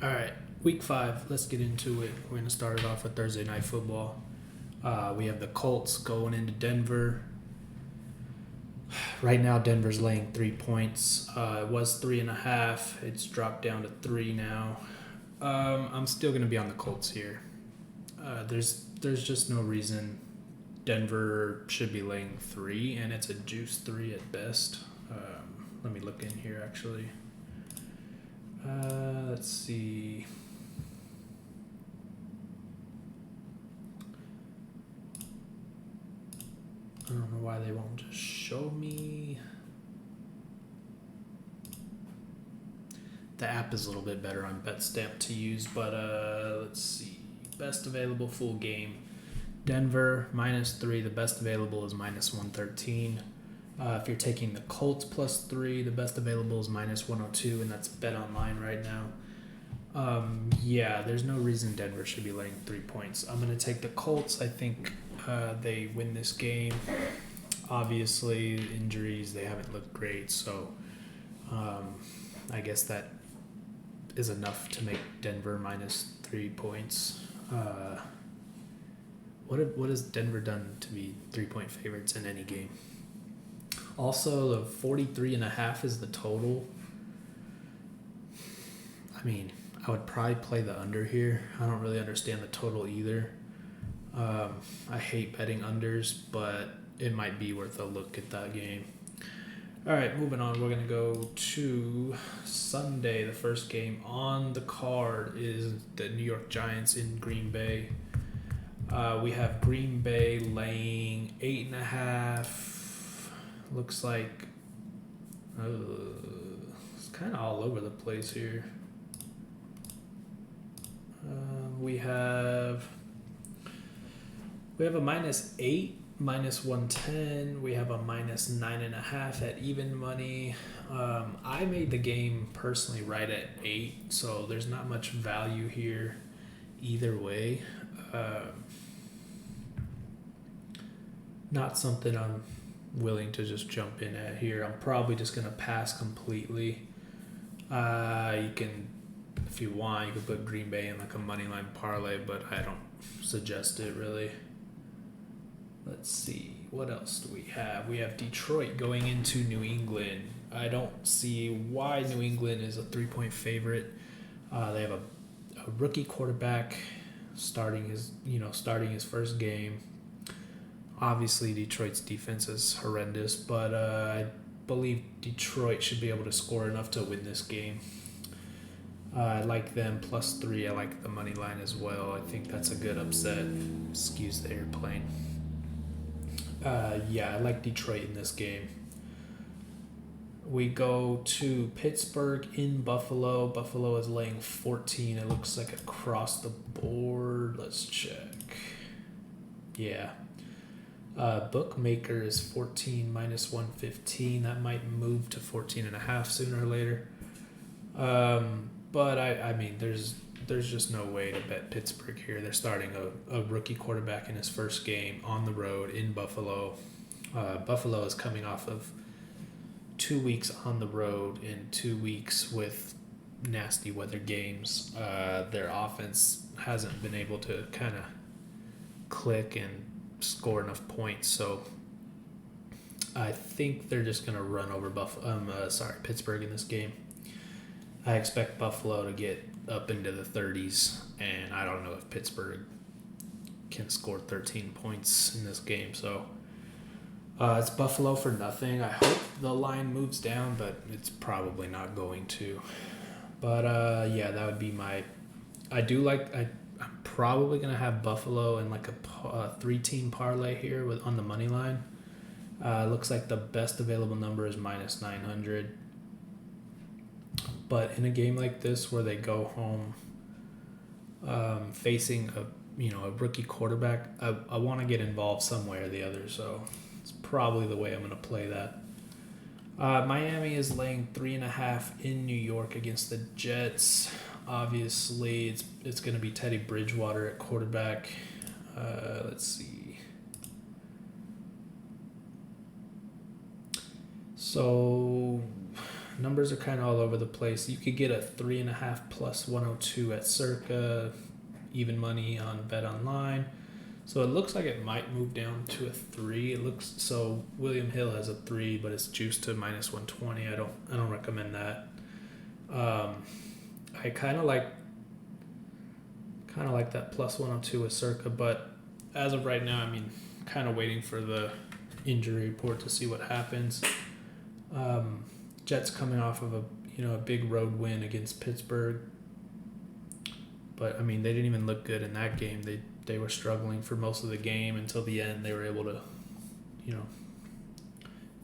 All right, week 5. Let's get into it. We're gonna start it off with Thursday night football. We have the Colts going into Denver. Right now, Denver's laying 3 points. It was 3.5. It's dropped down to 3 now. I'm still gonna be on the Colts here. There's just no reason Denver should be laying 3, and it's a juice 3 at best. Let me look in here actually. Let's see. I don't know why they won't just show me. The app is a little bit better on BetStamp to use, but let's see. Best available full game. Denver -3. The best available is -113. If you're taking the Colts +3, the best available is -102, and that's bet online right now. Yeah, there's no reason Denver should be laying 3 points. I'm going to take the Colts. I think they win this game. Obviously, injuries, they haven't looked great, so I guess that is enough to make Denver -3 points. What has Denver done to be 3-point favorites in any game? Also, the 43.5 is the total. I mean, I would probably play the under here. I don't really understand the total either. I hate betting unders, but it might be worth a look at that game. All right, moving on. We're going to go to Sunday. The first game on the card is the New York Giants in Green Bay. We have Green Bay laying 8.5. Looks like it's kind of all over the place here. We have a -8, -110. We have a -9.5 at even money. I made the game personally right at 8, so there's not much value here either way. Not something I'm willing to just jump in at here. I'm probably just going to pass completely. You can, if you want, you can put Green Bay in like a money line parlay, but I don't suggest it really. Let's see, what else do we have? We have Detroit going into New England. I don't see why New England is a 3-point favorite. They have a rookie quarterback starting his first game. Obviously, Detroit's defense is horrendous, but I believe Detroit should be able to score enough to win this game. I like them +3. I like the money line as well. I think that's a good upset. Excuse the airplane. I like Detroit in this game. We go to Pittsburgh in Buffalo. Buffalo is laying 14. It looks like across the board. Let's check. Yeah. Bookmaker is 14 -115. That might move to 14.5 sooner or later. But I mean, there's just no way to bet Pittsburgh here. They're starting a rookie quarterback in his first game on the road in Buffalo. Buffalo is coming off of 2 weeks on the road and 2 weeks with nasty weather games. Their offense hasn't been able to kind of click and score enough points, so I think they're just going to run over Pittsburgh in this game. I expect Buffalo to get up into the 30s, and I don't know if Pittsburgh can score 13 points in this game, so it's Buffalo for nothing. I hope the line moves down, but it's probably not going to. But that would be I'm probably going to have Buffalo in like a 3-team parlay here on the money line. Looks like the best available number is -900. But in a game like this where they go home facing a rookie quarterback, I want to get involved some way or the other. So it's probably the way I'm going to play that. Miami is laying 3.5 in New York against the Jets. Obviously, it's going to be Teddy Bridgewater at quarterback. Let's see. So numbers are kind of all over the place. You could get a 3.5 plus 102 at Circa, even money on Bet Online. So it looks like it might move down to a 3. It looks so William Hill has a 3, but it's juiced to minus 120. I don't recommend that. I kind of like that plus 102 with Circa, but as of right now, I mean, kind of waiting for the injury report to see what happens. Jets coming off of a big road win against Pittsburgh, but I mean they didn't even look good in that game. They were struggling for most of the game until the end. They were able to,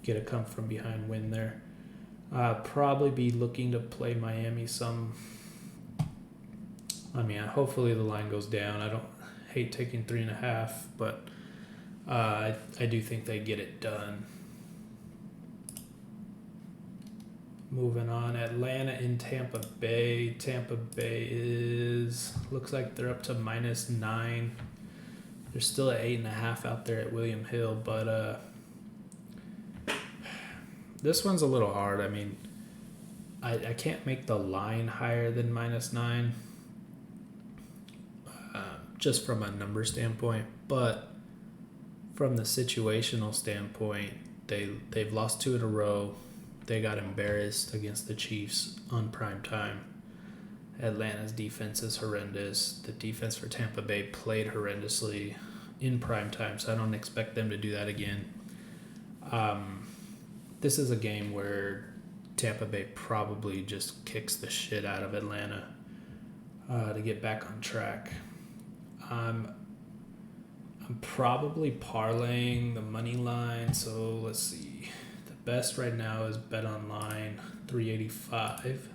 get a come from behind win there. Probably be looking to play Miami some. I mean, hopefully the line goes down. I don't hate taking 3.5, but I do think they get it done. Moving on, Atlanta in Tampa Bay. Tampa Bay looks like they're up to minus 9. They're still at 8.5 out there at William Hill, but this one's a little hard. I mean, I can't make the line higher than minus 9, just from a number standpoint, but from the situational standpoint, they've lost 2 in a row. They got embarrassed against the Chiefs on prime time. Atlanta's defense is horrendous. The defense for Tampa Bay played horrendously in prime time, so I don't expect them to do that again. This is a game where Tampa Bay probably just kicks the shit out of Atlanta to get back on track. I'm probably parlaying the money line, so let's see. Best right now is Bet Online, 385.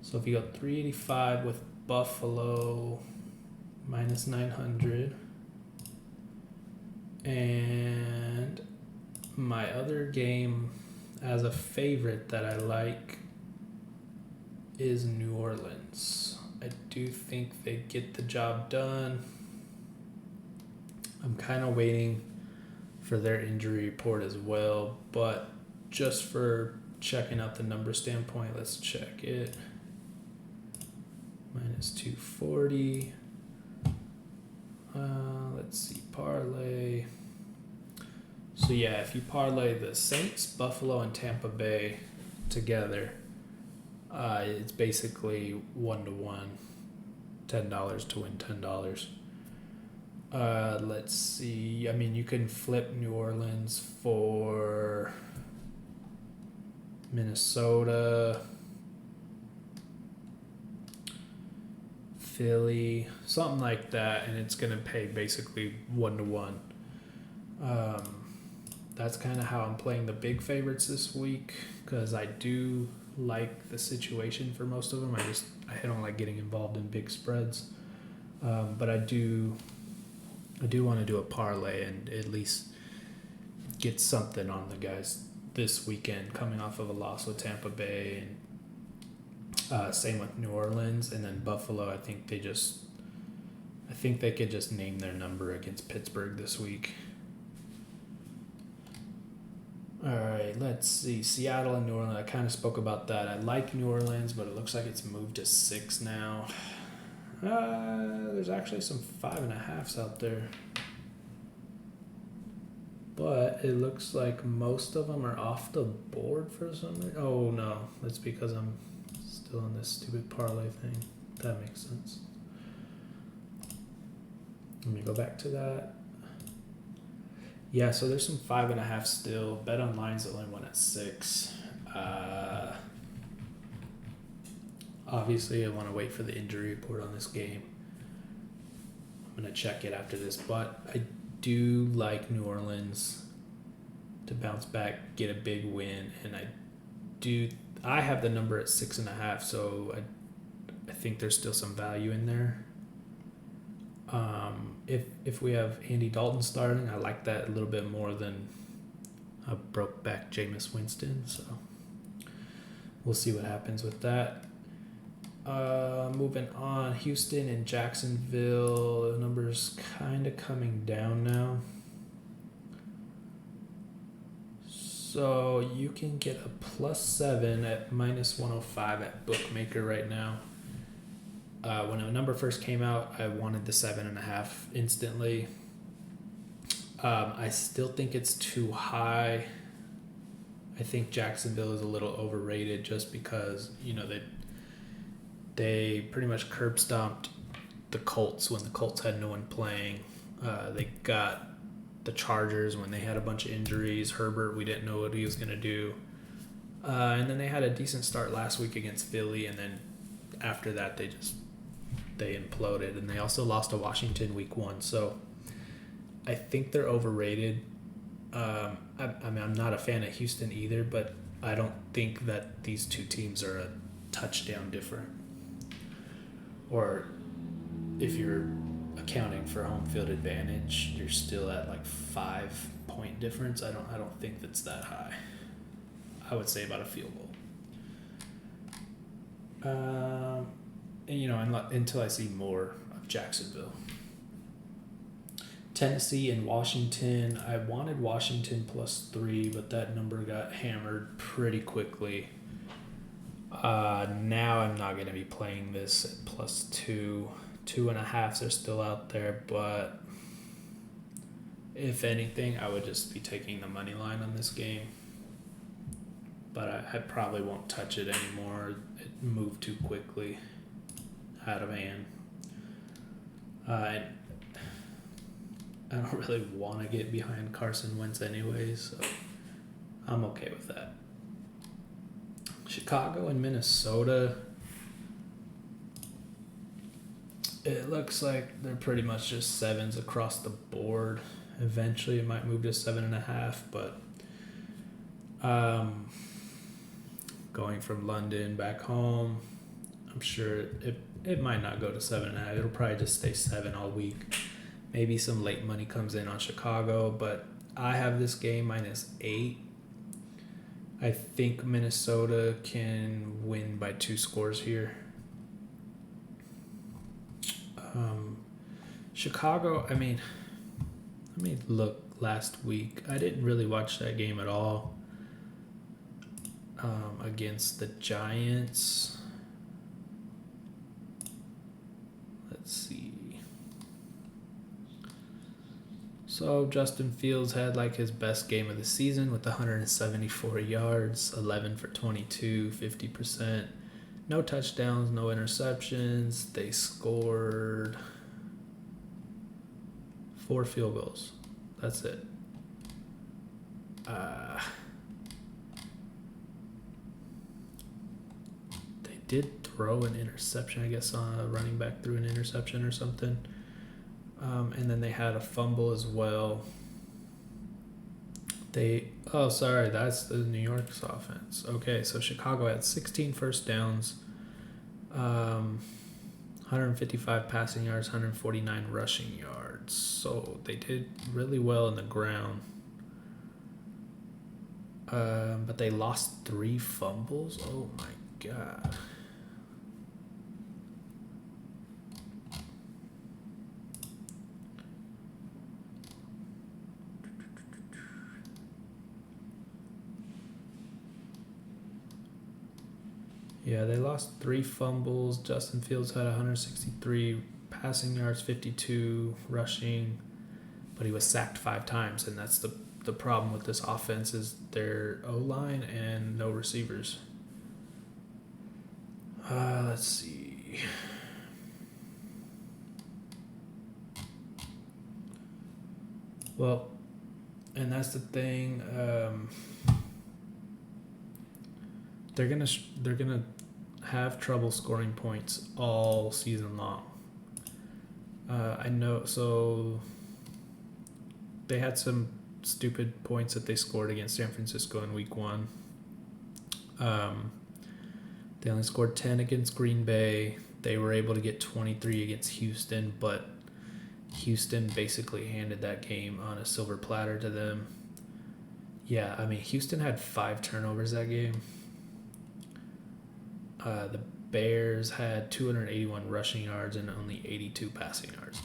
So if you go 385 with Buffalo, minus 900. And my other game as a favorite that I like is New Orleans. I do think they get the job done. I'm kind of waiting for their injury report as well, but just for checking out the number standpoint, let's check it. Minus 240. Let's see, parlay. So yeah, if you parlay the Saints, Buffalo, and Tampa Bay together, it's basically 1-to-1, $10 to win $10. Let's see. I mean, you can flip New Orleans for Minnesota, Philly, something like that, and it's going to pay basically 1-to-1. That's kind of how I'm playing the big favorites this week, because I do like the situation for most of them. I don't like getting involved in big spreads, but I do want to do a parlay and at least get something on the guys this weekend, coming off of a loss with Tampa Bay, and same with New Orleans, and then Buffalo. I think they could just name their number against Pittsburgh this week. All right, let's see. Seattle and New Orleans. I kind of spoke about that. I like New Orleans, but it looks like it's moved to 6 now. There's actually some 5.5s out there, but it looks like most of them are off the board for some reason. Oh no, that's because I'm still on this stupid parlay thing. That makes sense. Let me go back to that. Yeah, so there's some 5.5 still. Bet Online's the only one at 6. Obviously, I want to wait for the injury report on this game. I'm going to check it after this, but I do like New Orleans to bounce back, get a big win, and I have the number at 6.5, so I think there's still some value in there. If we have Andy Dalton starting, I like that a little bit more than a broke back Jameis Winston, so we'll see what happens with that. Moving on, Houston and Jacksonville, the numbers kind of coming down now. So you can get a +7 at -105 at Bookmaker right now. When a number first came out, I wanted the 7.5 instantly. I still think it's too high. I think Jacksonville is a little overrated just because, they pretty much curb stomped the Colts when the Colts had no one playing. They got the Chargers when they had a bunch of injuries. Herbert, we didn't know what he was going to do. And then they had a decent start last week against Philly, and then after that they imploded. And they also lost to Washington week 1. So I think they're overrated. I'm not a fan of Houston either, but I don't think that these two teams are a touchdown different. Or if you're accounting for home field advantage, you're still at like 5-point difference. I don't think that's that high. I would say about a field goal. Until I see more of Jacksonville. Tennessee and Washington. I wanted Washington +3, but that number got hammered pretty quickly. Now I'm not going to be playing this at +2. 2.5s are still out there, but if anything, I would just be taking the money line on this game. But I probably won't touch it anymore. It moved too quickly out of hand. I don't really want to get behind Carson Wentz anyways, so I'm okay with that. Chicago and Minnesota. It looks like they're pretty much just 7s across the board. Eventually it might move to 7.5, but going from London back home, I'm sure it might not go to 7.5. It'll probably just stay 7 all week. Maybe some late money comes in on Chicago, but I have this game -8. I think Minnesota can win by 2 scores here. Chicago, let me look last week. I didn't really watch that game at all against the Giants. Let's see. So Justin Fields had like his best game of the season with 174 yards, 11 for 22, 50%. No touchdowns, no interceptions. They scored 4 field goals. That's it. They did throw an interception, I guess, on a running back threw an interception or something. And then they had a fumble as well. That's the New York's offense. Okay, so Chicago had 16 first downs, 155 passing yards, 149 rushing yards. So they did really well in the ground. But they lost 3 fumbles. Oh my God. Yeah, they lost 3 fumbles. Justin Fields had 163 passing yards, 52 rushing, but he was sacked 5 times, and that's the problem with this offense is their O-line and no receivers. Let's see. Well, and that's the thing. They're gonna have trouble scoring points all season long. I know. So they had some stupid points that they scored against San Francisco in week 1. They only scored 10 against Green Bay. They were able to get 23 against Houston, but Houston basically handed that game on a silver platter to them. Yeah, Houston had 5 turnovers that game. The Bears had 281 rushing yards and only 82 passing yards.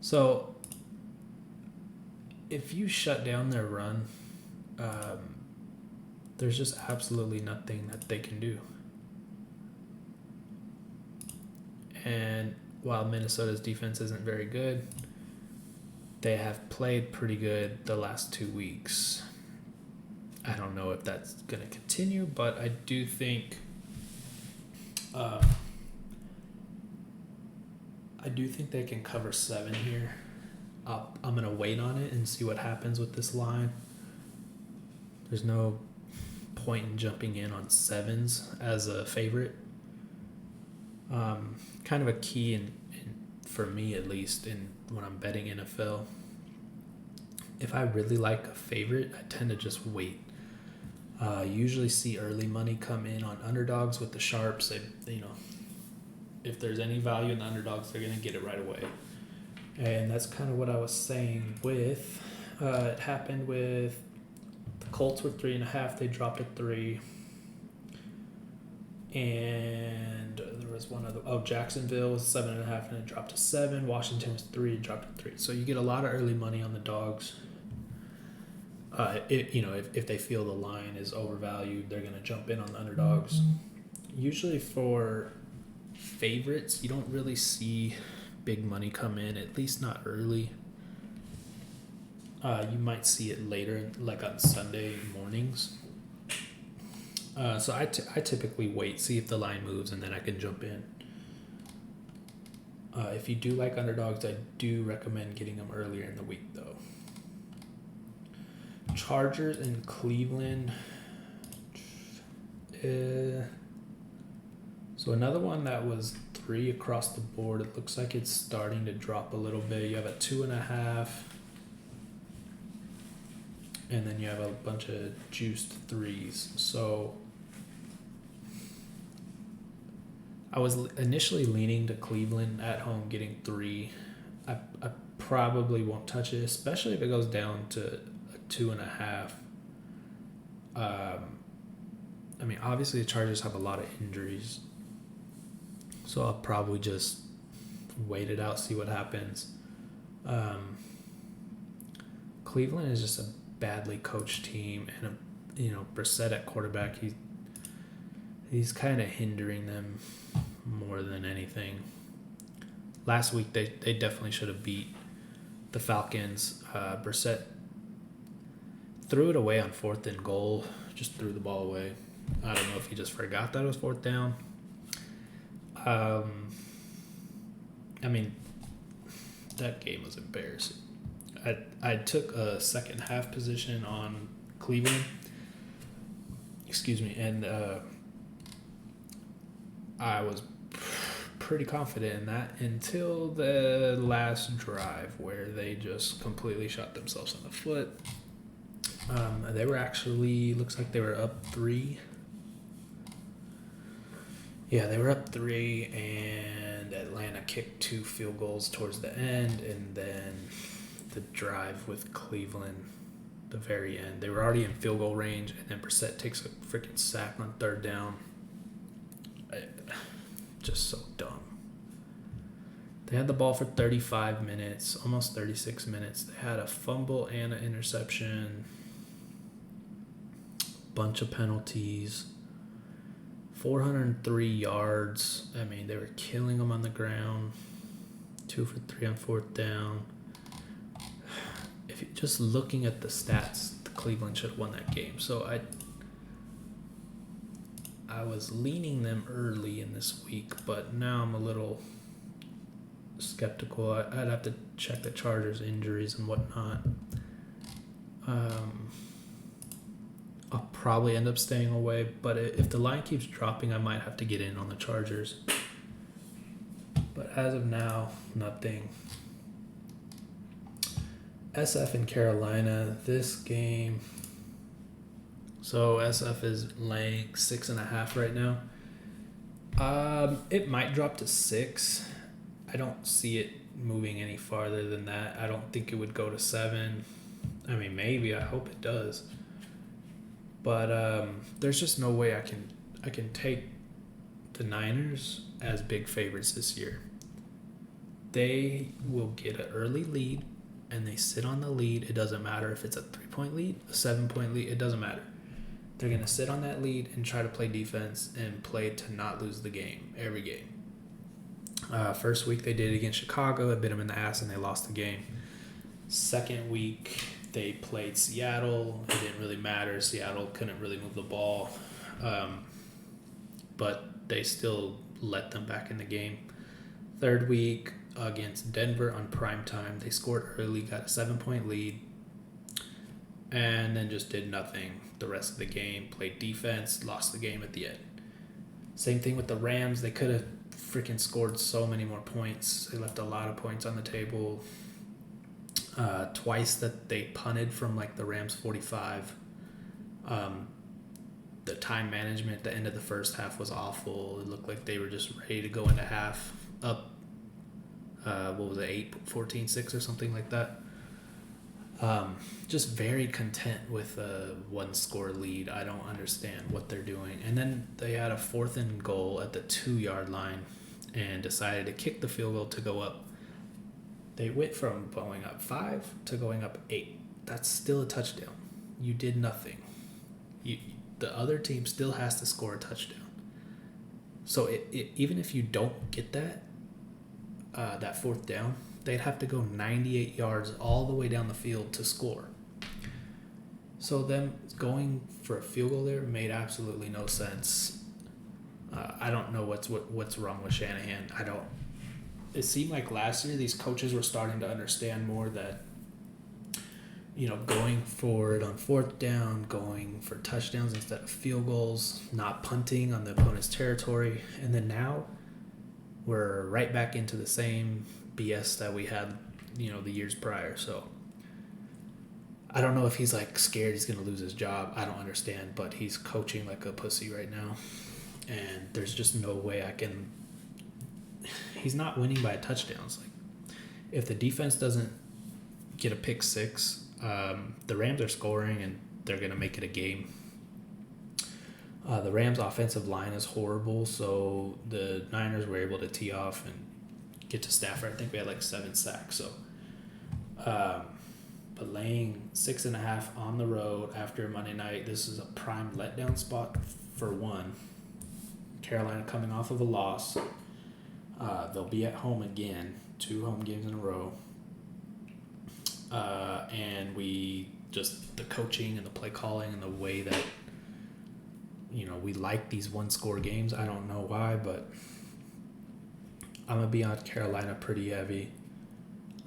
So if you shut down their run, There's just absolutely nothing that they can do. And while Minnesota's defense isn't very good, they have played pretty good the last 2 weeks. I don't know if that's going to continue, but I do think they can cover 7 here. I'm going to wait on it and see what happens with this line. There's no point in jumping in on 7s as a favorite. Kind of a key in for me, at least, in when I'm betting NFL. If I really like a favorite, I tend to just wait. Usually see early money come in on underdogs with the sharps. If there's any value in the underdogs, they're going to get it right away. And that's kind of what I was saying with, it happened with the Colts were 3.5. They dropped to 3. And there was one other, Jacksonville was 7.5 and it dropped to 7. Washington was 3, it dropped to 3. So you get a lot of early money on the dogs. If they feel the line is overvalued, they're going to jump in on the underdogs. Usually for favorites, you don't really see big money come in, at least not early. You might see it later, like on Sunday mornings. So I typically wait, see if the line moves, and then I can jump in. If you do like underdogs, I do recommend getting them earlier in the week, though. Chargers in Cleveland. So another one that was 3 across the board. It looks like it's starting to drop a little bit. You have a 2.5. And then you have a bunch of juiced 3s. So I was initially leaning to Cleveland at home getting 3. I probably won't touch it, especially if it goes down to a 2.5. Obviously the Chargers have a lot of injuries, so I'll probably just wait it out, see what happens. Cleveland is just a badly coached team, and Brissett at quarterback, he's kind of hindering them more than anything. Last week they definitely should have beat the Falcons. Brissett threw it away on 4th and goal, just threw the ball away. I don't know if he just forgot that it was 4th down. That game was embarrassing. I took a second half position on Cleveland. And I was pretty confident in that until the last drive where they just completely shot themselves in the foot. They were actually, looks like they were up 3. Yeah, they were up 3, and Atlanta kicked 2 field goals towards the end, and then the drive with Cleveland, the very end. They were already in field goal range, and then Brissett takes a freaking sack on 3rd down. Just so dumb. They had the ball for 35 minutes, almost 36 minutes. They had a fumble and an interception, bunch of penalties, 403 yards. They were killing them on the ground. 2 for 3 on 4th down. If you're just looking at the stats, the Cleveland should have won that game. So I was leaning them early in this week, but now I'm a little skeptical. I'd have to check the Chargers' injuries and whatnot. I'll probably end up staying away, but if the line keeps dropping, I might have to get in on the Chargers. But as of now, nothing. SF in Carolina, this game. So SF is laying 6.5 right now. It might drop to 6. I don't see it moving any farther than that. I don't think it would go to 7. Maybe. I hope it does. But there's just no way I can take the Niners as big favorites this year. They will get an early lead, and they sit on the lead. It doesn't matter if it's a 3-point lead, a 7-point lead. It doesn't matter. They're going to sit on that lead and try to play defense and play to not lose the game, every game. First week they did it against Chicago. It bit them in the ass and they lost the game. Second week they played Seattle. It didn't really matter. Seattle couldn't really move the ball. But they still let them back in the game. Third week against Denver on prime time, they scored early, got a 7-point lead, and then just did nothing the rest of the game. Played defense, lost the game at the end. Same thing with the Rams. They could have freaking scored so many more points. They left a lot of points on the table. Twice that they punted from like the Rams 45. The time management at the end of the first half was awful. It looked like they were just ready to go into half up, 14, 6 or something like that. Just very content with a 1-score lead. I don't understand what they're doing. And then they had a 4th and goal at the 2-yard line and decided to kick the field goal to go up. They went from going up 5 to going up 8. That's still a touchdown. You did nothing. The other team still has to score a touchdown. So even if you don't get that 4th down, they'd have to go 98 yards all the way down the field to score. So them going for a field goal there made absolutely no sense. I don't know what's wrong with Shanahan. It seemed like last year these coaches were starting to understand more that, going for it on 4th down, going for touchdowns instead of field goals, not punting on the opponent's territory. And then now we're right back into the same BS that we had, the years prior. So I don't know if he's like scared he's going to lose his job. I don't understand, but he's coaching like a pussy right now. And there's just no way he's not winning by touchdowns. Like, if the defense doesn't get a pick 6, the Rams are scoring and they're going to make it a game. The Rams' offensive line is horrible, so the Niners were able to tee off and get to Stafford. I think we had like 7 sacks. So, but laying 6.5 on the road after Monday night, this is a prime letdown spot for one. Carolina coming off of a loss. They'll be at home again, 2 home games in a row. And the coaching and the play calling and the way that, we like these 1-score games. I don't know why, but I'm going to be on Carolina pretty heavy.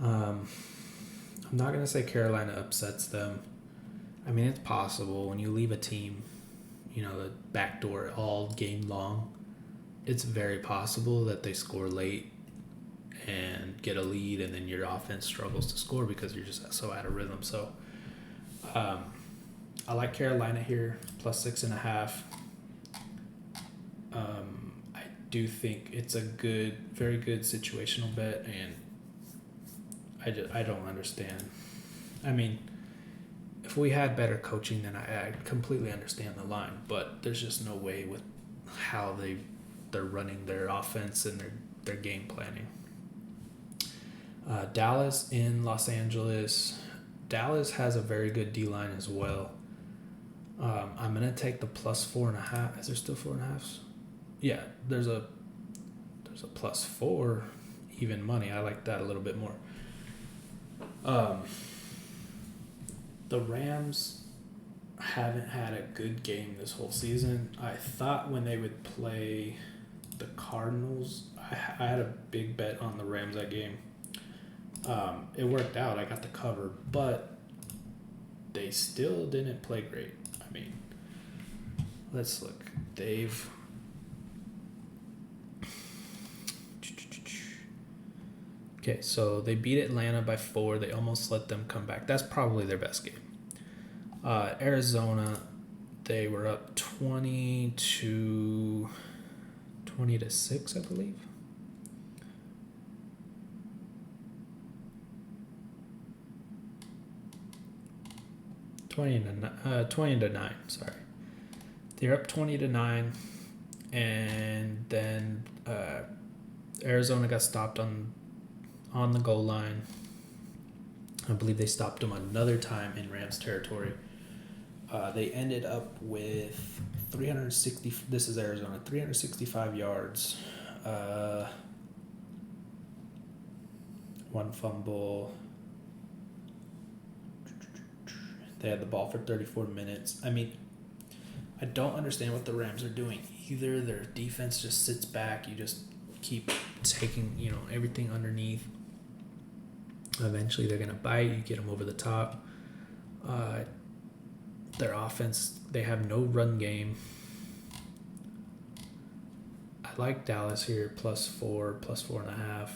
I'm not going to say Carolina upsets them. I mean, it's possible when you leave a team, the back door all game long. It's very possible that they score late and get a lead, and then your offense struggles to score because you're just so out of rhythm. So I like Carolina here, plus 6.5. I do think it's a very good situational bet, and I don't understand. I mean, if we had better coaching, then I completely understand the line, but there's just no way with how they're running their offense and their game planning. Dallas in Los Angeles. Dallas has a very good D-line as well. I'm going to take the plus 4.5. Is there still 4.5s? Yeah, there's a plus 4 even money. I like that a little bit more. The Rams haven't had a good game this whole season. I thought when they would play the Cardinals, I had a big bet on the Rams that game. It worked out. I got the cover, but they still didn't play great. I mean, let's look. Okay, so they beat Atlanta by 4. They almost let them come back. That's probably their best game. Arizona, they were up 20 to 6, I believe. $20 to 9. Sorry, they're up 20 to 9, and then Arizona got stopped on the goal line. I believe they stopped them another time in Rams territory. They ended up with 360. This is Arizona. 365 yards. One fumble. They had the ball for 34 minutes. I mean, I don't understand what the Rams are doing either. Their defense just sits back. You just keep taking, everything underneath. Eventually, they're going to bite. You get them over the top. Their offense, they have no run game. I like Dallas here, +4, +4.5.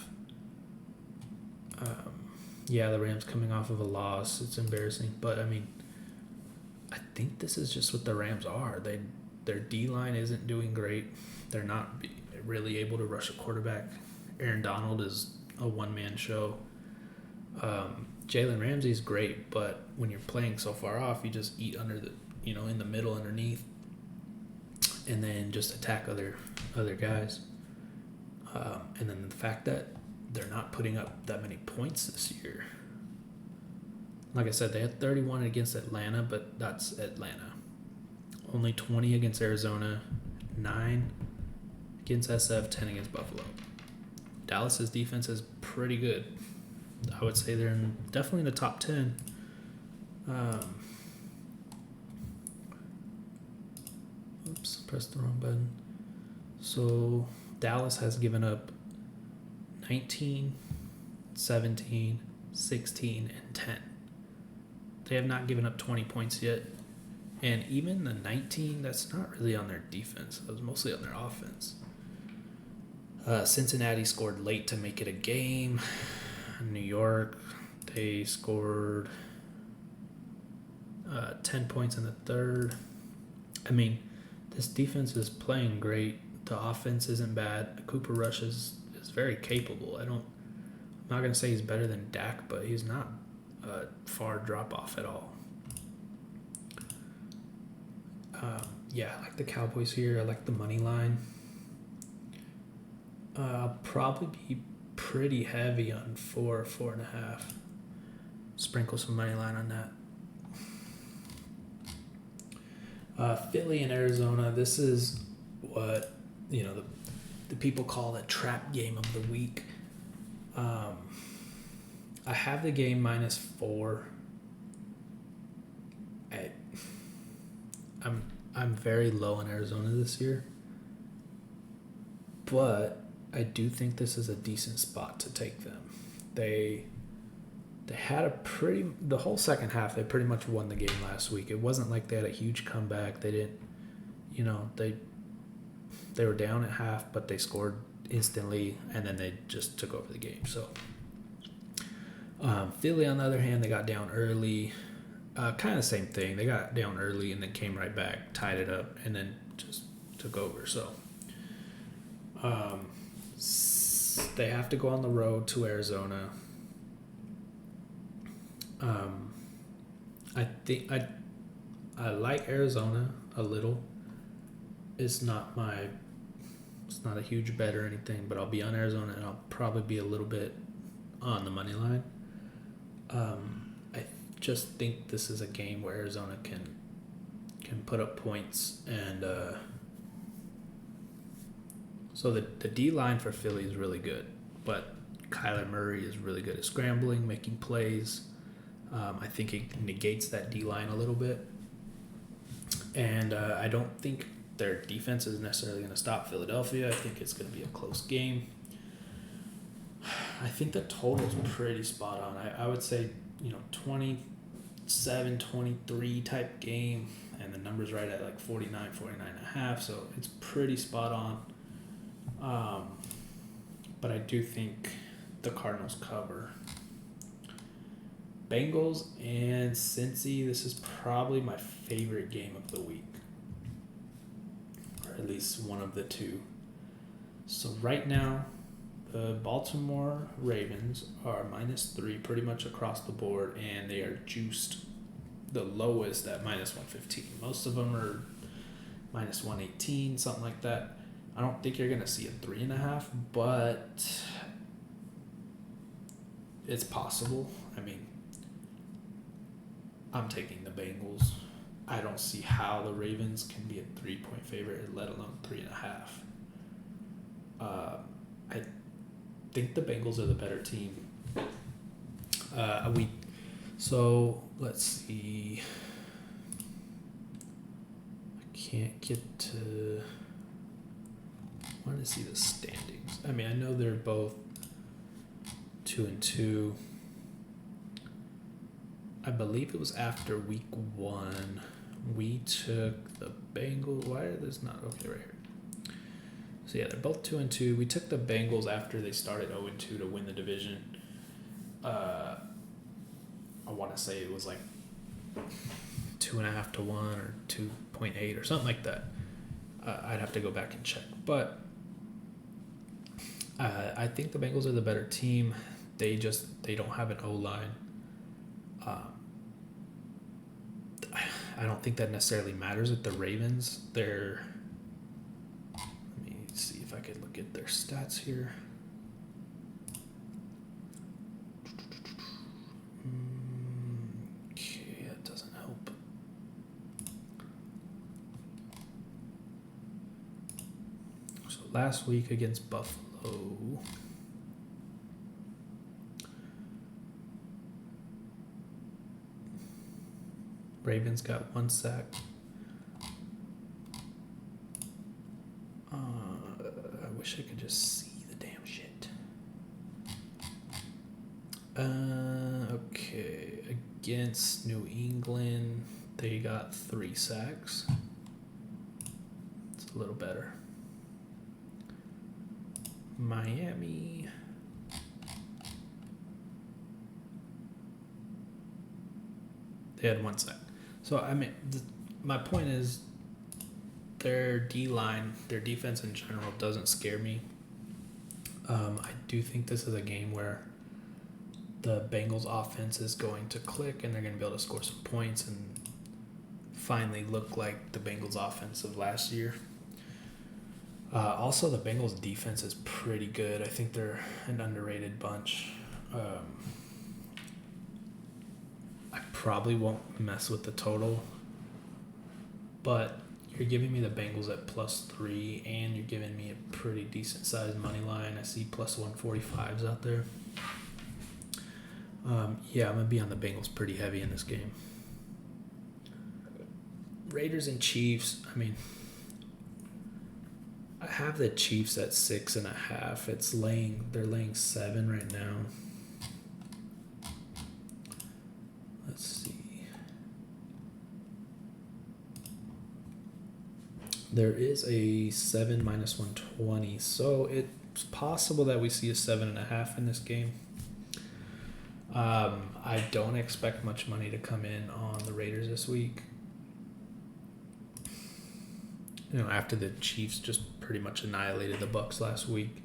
Yeah, the Rams coming off of a loss. It's embarrassing. But, I mean, I think this is just what the Rams are. Their D-line isn't doing great. They're not really able to rush a quarterback. Aaron Donald is a one-man show. Jalen Ramsey's great, but when you're playing so far off, you just eat under the, in the middle underneath, and then just attack other guys. And then the fact that they're not putting up that many points this year. Like I said, they had 31 against Atlanta, but that's Atlanta. Only 20 against Arizona, 9 against SF, 10 against Buffalo. Dallas's defense is pretty good. I would say they're definitely in the top 10. Oops, pressed the wrong button. So Dallas has given up 19, 17, 16, and 10. They have not given up 20 points yet. And even the 19, that's not really on their defense. It was mostly on their offense. Cincinnati scored late to make it a game. New York, they scored 10 points in the third. I mean, this defense is playing great. The offense isn't bad. Cooper Rush is very capable. I'm not going to say he's better than Dak, but he's not a far drop-off at all. I like the Cowboys here. I like the money line. I'll probably be pretty heavy on 4.5. Sprinkle some money line on that. Philly and Arizona. This is what the people call a trap game of the week. I have the game -4. I'm very low on Arizona this year, but I do think this is a decent spot to take them. They had the whole second half, they pretty much won the game last week. It wasn't like they had a huge comeback. They didn't, they were down at half, but they scored instantly, and then they just took over the game. So Philly, on the other hand, they got down early. Kind of the same thing. They got down early and then came right back, tied it up, and then just took over. So they have to go on the road to Arizona. I think I like Arizona a little. It's not a huge bet or anything, but I'll be on Arizona, and I'll probably be a little bit on the money line. I just think this is a game where Arizona can put up points, and so the D line for Philly is really good, but Kyler Murray is really good at scrambling, making plays. I think it negates that D line a little bit, and I don't think their defense is necessarily going to stop Philadelphia. I think it's going to be a close game. I think the total is pretty spot on. I would say 27-23 type game, and the number's right at like 49.5, so it's pretty spot on. But I do think the Cardinals cover. Bengals and Cincy, this is probably my favorite game of the week, or at least one of the two. So right now, the Baltimore Ravens are -3 pretty much across the board, and they are juiced the lowest at -115. Most of them are -118, something like that. I don't think you're going to see a 3.5, but it's possible. I mean, I'm taking the Bengals. I don't see how the Ravens can be a 3-point favorite, let alone 3.5. I think the Bengals are the better team. So let's see. I can't get to. I want to see the standings. I mean, I know they're both 2-2. I believe it was after week 1. We took the Bengals. Why are this not okay right here? So yeah, they're both 2-2. We took the Bengals after they started 0-2 to win the division. I want to say it was like 2.5 to 1 or 2.8 or something like that. I'd have to go back and check, but I think the Bengals are the better team. They don't have an O-line. I don't think that necessarily matters with the Ravens. Let me see if I could look at their stats here. Okay, that doesn't help. So last week against Buffalo, Ravens got 1 sack. I wish I could just see the damn shit. Okay, against New England, they got 3 sacks. It's a little better. Miami. They had 1 sack. So, I mean, my point is their D-line, their defense in general doesn't scare me. I do think this is a game where the Bengals offense is going to click and they're going to be able to score some points and finally look like the Bengals offense of last year. Also, the Bengals defense is pretty good. I think they're an underrated bunch. I probably won't mess with the total, but you're giving me the Bengals at +3, and you're giving me a pretty decent sized money line. I see +145s out there. Yeah, I'm gonna be on the Bengals pretty heavy in this game. Raiders and Chiefs. I mean, I have the Chiefs at 6.5. They're laying 7 right now. Let's see. There is a 7 -120, so it's possible that we see a 7.5 in this game. I don't expect much money to come in on the Raiders this week. After the Chiefs just pretty much annihilated the Bucs last week,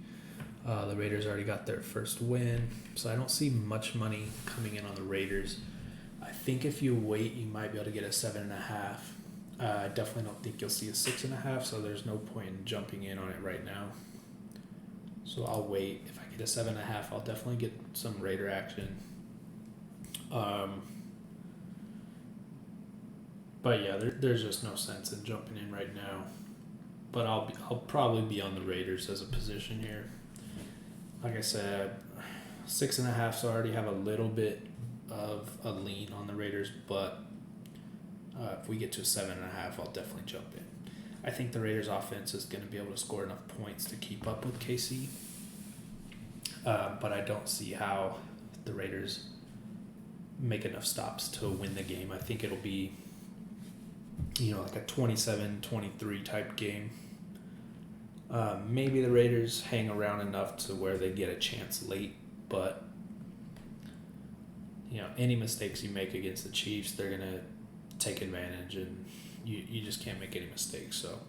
the Raiders already got their first win, so I don't see much money coming in on the Raiders. I think if you wait, you might be able to get a 7.5. I definitely don't think you'll see a 6.5, so there's no point in jumping in on it right now. So I'll wait. If I get a 7.5, I'll definitely get some Raider action. But yeah, there's just no sense in jumping in right now. But I'll probably be on the Raiders as a position here. Like I said, 6.5, so I already have a little bit of a lean on the Raiders, but if we get to a 7.5, I'll definitely jump in. I think the Raiders offense is going to be able to score enough points to keep up with KC. But I don't see how the Raiders make enough stops to win the game. I think it'll be, like a 27-23 type game. Maybe the Raiders hang around enough to where they get a chance late, but any mistakes you make against the Chiefs, they're going to take advantage, and you just can't make any mistakes. So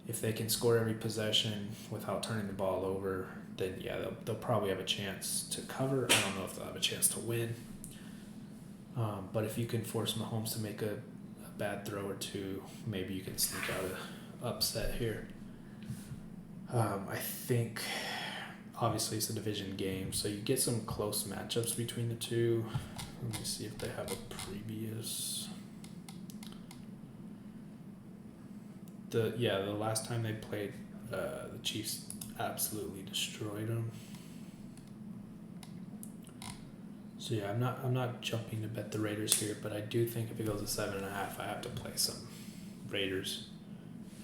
if they can score every possession without turning the ball over, then yeah, they'll probably have a chance to cover. I don't know if they'll have a chance to win. But if you can force Mahomes to make a bad throw or two, maybe you can sneak out an upset here. I think, obviously, it's a division game, so you get some close matchups between the two. Let me see if they have a previous. The last time they played, the Chiefs absolutely destroyed them. So yeah, I'm not jumping to bet the Raiders here, but I do think if it goes to 7.5, I have to play some Raiders,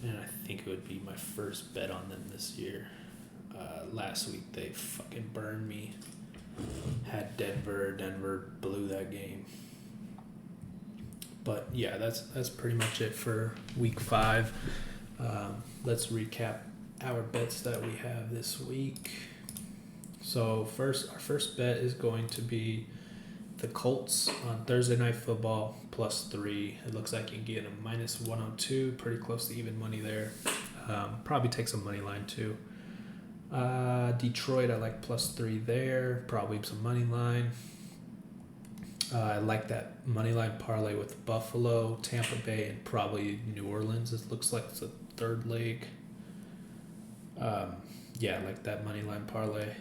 and I think it would be my first bet on them this year. Last week they fucking burned me. Had Denver blew that game. But yeah, that's pretty much it for week 5. Let's recap our bets that we have this week. So our first bet is going to be the Colts on Thursday Night Football +3. It looks like you can get a -102, pretty close to even money there. Probably take some money line too. Detroit, I like +3 there. Probably some money line. I like that money line parlay with Buffalo, Tampa Bay, and probably New Orleans. It looks like it's a third leg. I like that money line parlay.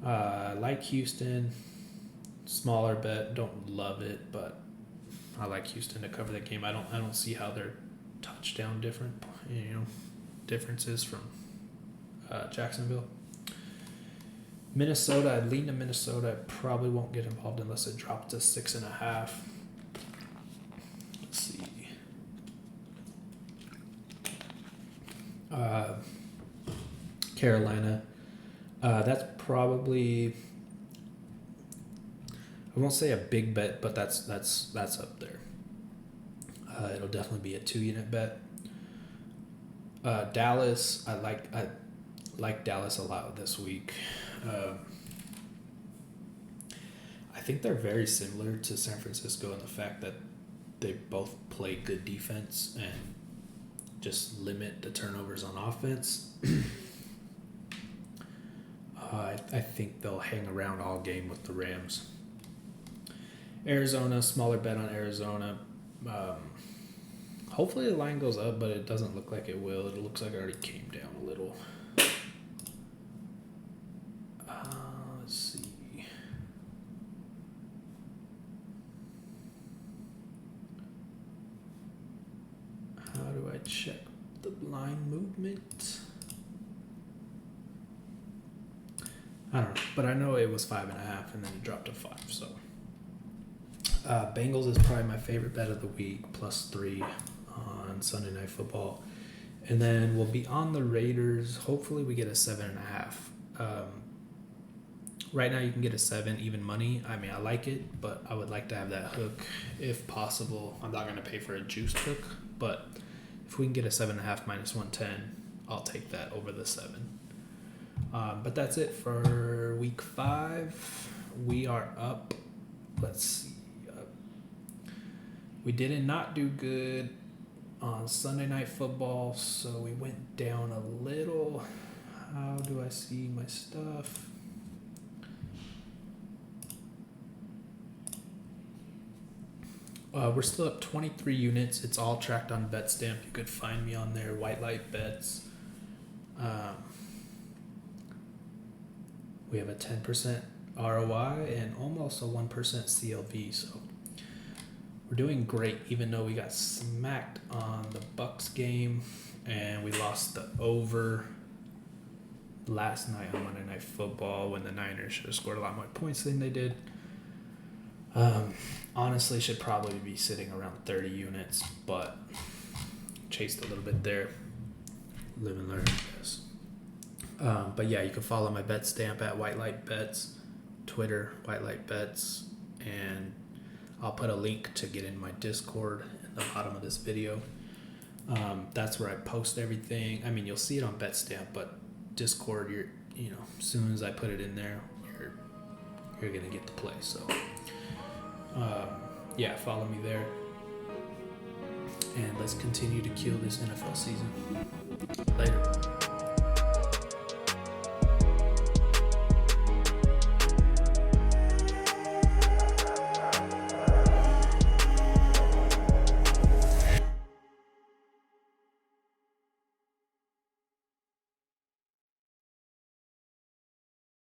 I like Houston. Smaller bet. Don't love it, but I like Houston to cover that game. I don't see how they're touchdown differences from Jacksonville. Minnesota, I'd lean to Minnesota. I probably won't get involved unless it drops to 6.5. Let's see. Carolina. That's probably, I won't say a big bet, but that's up there. It'll definitely be a 2-unit bet. Dallas, I like Dallas a lot this week. I think they're very similar to San Francisco in the fact that they both play good defense and just limit the turnovers on offense. I think they'll hang around all game with the Rams. Arizona, smaller bet on Arizona. Hopefully the line goes up, but it doesn't look like it will. It looks like it already came down a little. Let's see. How do I check the line movement? I don't know, but I know it was 5.5 and then it dropped to 5. So Bengals is probably my favorite bet of the week, +3 on Sunday Night Football, and then we'll be on the Raiders. Hopefully we get a 7.5. Right now you can get a 7 even money. I mean, I like it, but I would like to have that hook if possible. I'm not going to pay for a juiced hook, but if we can get a 7.5 -110, I'll take that over the 7. But that's it for week 5. We are up. Let's see. We did not do good on Sunday Night Football, so we went down a little. How do I see my stuff? We're still up 23 units. It's all tracked on BetStamp. You could find me on there, White Light Bets. We have a 10% ROI and almost a 1% CLV. So we're doing great, even though we got smacked on the Bucks game and we lost the over last night on Monday Night Football when the Niners should have scored a lot more points than they did. Honestly, should probably be sitting around 30 units, but chased a little bit there. Live and learn, I guess. But yeah, you can follow my bet stamp at White Light Bets, Twitter, White Light Bets, and I'll put a link to get in my Discord in the bottom of this video. That's where I post everything. I mean, you'll see it on BetStamp, but Discord, as soon as I put it in there, you're gonna get to play. So, follow me there, and let's continue to kill this NFL season. Later.